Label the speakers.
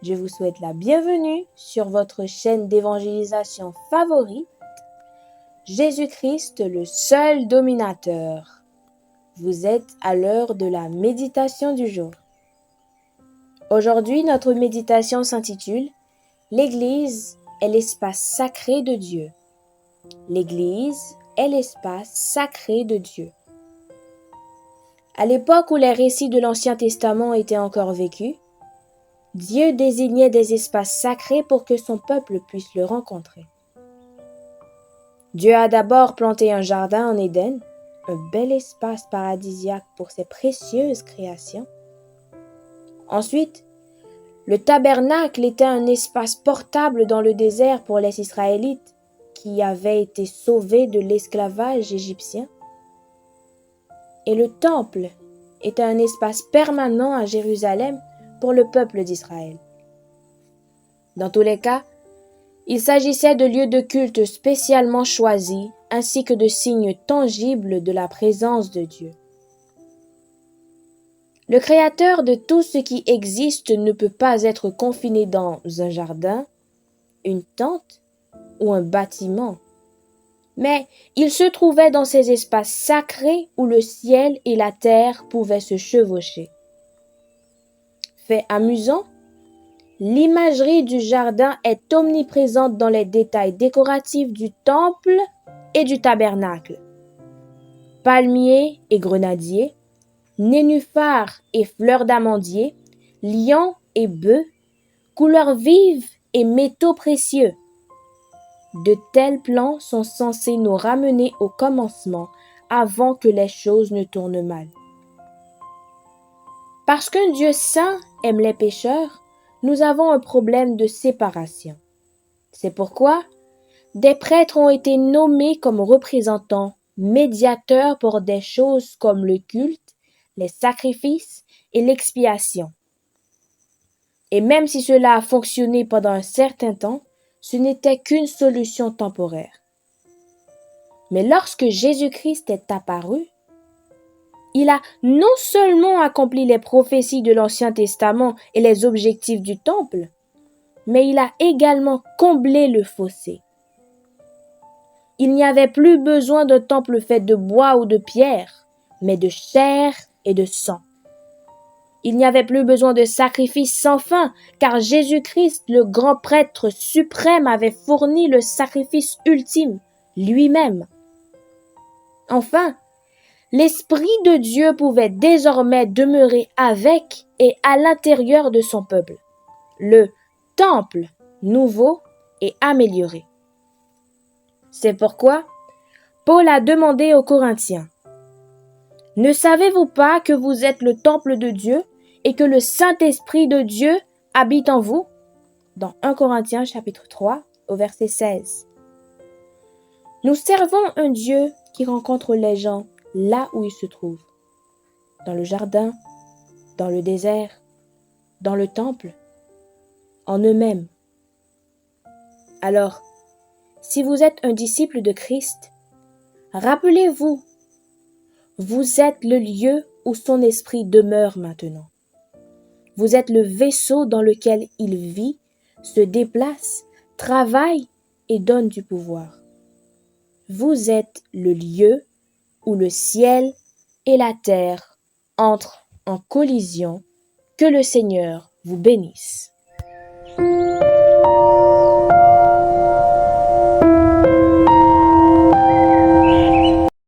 Speaker 1: Je vous souhaite la bienvenue sur votre chaîne d'évangélisation favorite, Jésus-Christ, le seul dominateur. Vous êtes à l'heure de la méditation du jour. Aujourd'hui, notre méditation s'intitule « L'Église est l'espace sacré de Dieu ». L'Église est l'espace sacré de Dieu. À l'époque où les récits de l'Ancien Testament étaient encore vécus, Dieu désignait des espaces sacrés pour que son peuple puisse le rencontrer. Dieu a d'abord planté un jardin en Éden, un bel espace paradisiaque pour ses précieuses créations. Ensuite, le tabernacle était un espace portable dans le désert pour les Israélites qui avaient été sauvés de l'esclavage égyptien. Et le temple était un espace permanent à Jérusalem pour le peuple d'Israël. Dans tous les cas, il s'agissait de lieux de culte spécialement choisis ainsi que de signes tangibles de la présence de Dieu. Le Créateur de tout ce qui existe ne peut pas être confiné dans un jardin, une tente ou un bâtiment, mais il se trouvait dans ces espaces sacrés où le ciel et la terre pouvaient se chevaucher. Fait amusant, l'imagerie du jardin est omniprésente dans les détails décoratifs du temple et du tabernacle. Palmiers et grenadiers, nénuphars et fleurs d'amandier, lions et bœufs, couleurs vives et métaux précieux. De tels plans sont censés nous ramener au commencement avant que les choses ne tournent mal. Parce qu'un Dieu saint aime les pécheurs, nous avons un problème de séparation. C'est pourquoi des prêtres ont été nommés comme représentants, médiateurs pour des choses comme le culte, les sacrifices et l'expiation. Et même si cela a fonctionné pendant un certain temps, ce n'était qu'une solution temporaire. Mais lorsque Jésus-Christ est apparu, il a non seulement accompli les prophéties de l'Ancien Testament et les objectifs du temple, mais il a également comblé le fossé. Il n'y avait plus besoin d'un temple fait de bois ou de pierre, mais de chair et de sang. Il n'y avait plus besoin de sacrifices sans fin, car Jésus-Christ, le grand prêtre suprême, avait fourni le sacrifice ultime, lui-même. Enfin, l'Esprit de Dieu pouvait désormais demeurer avec et à l'intérieur de son peuple. Le temple nouveau et amélioré. C'est pourquoi Paul a demandé aux Corinthiens: « Ne savez-vous pas que vous êtes le temple de Dieu et que le Saint-Esprit de Dieu habite en vous » dans 1 Corinthiens chapitre 3 au verset 16. Nous servons un Dieu qui rencontre les gens là où ils se trouvent, dans le jardin, dans le désert, dans le temple, en eux-mêmes. Alors, si vous êtes un disciple de Christ, rappelez-vous, vous êtes le lieu où son esprit demeure maintenant. Vous êtes le vaisseau dans lequel il vit, se déplace, travaille et donne du pouvoir. Vous êtes le lieu où le ciel et la terre entrent en collision. Que le Seigneur vous bénisse.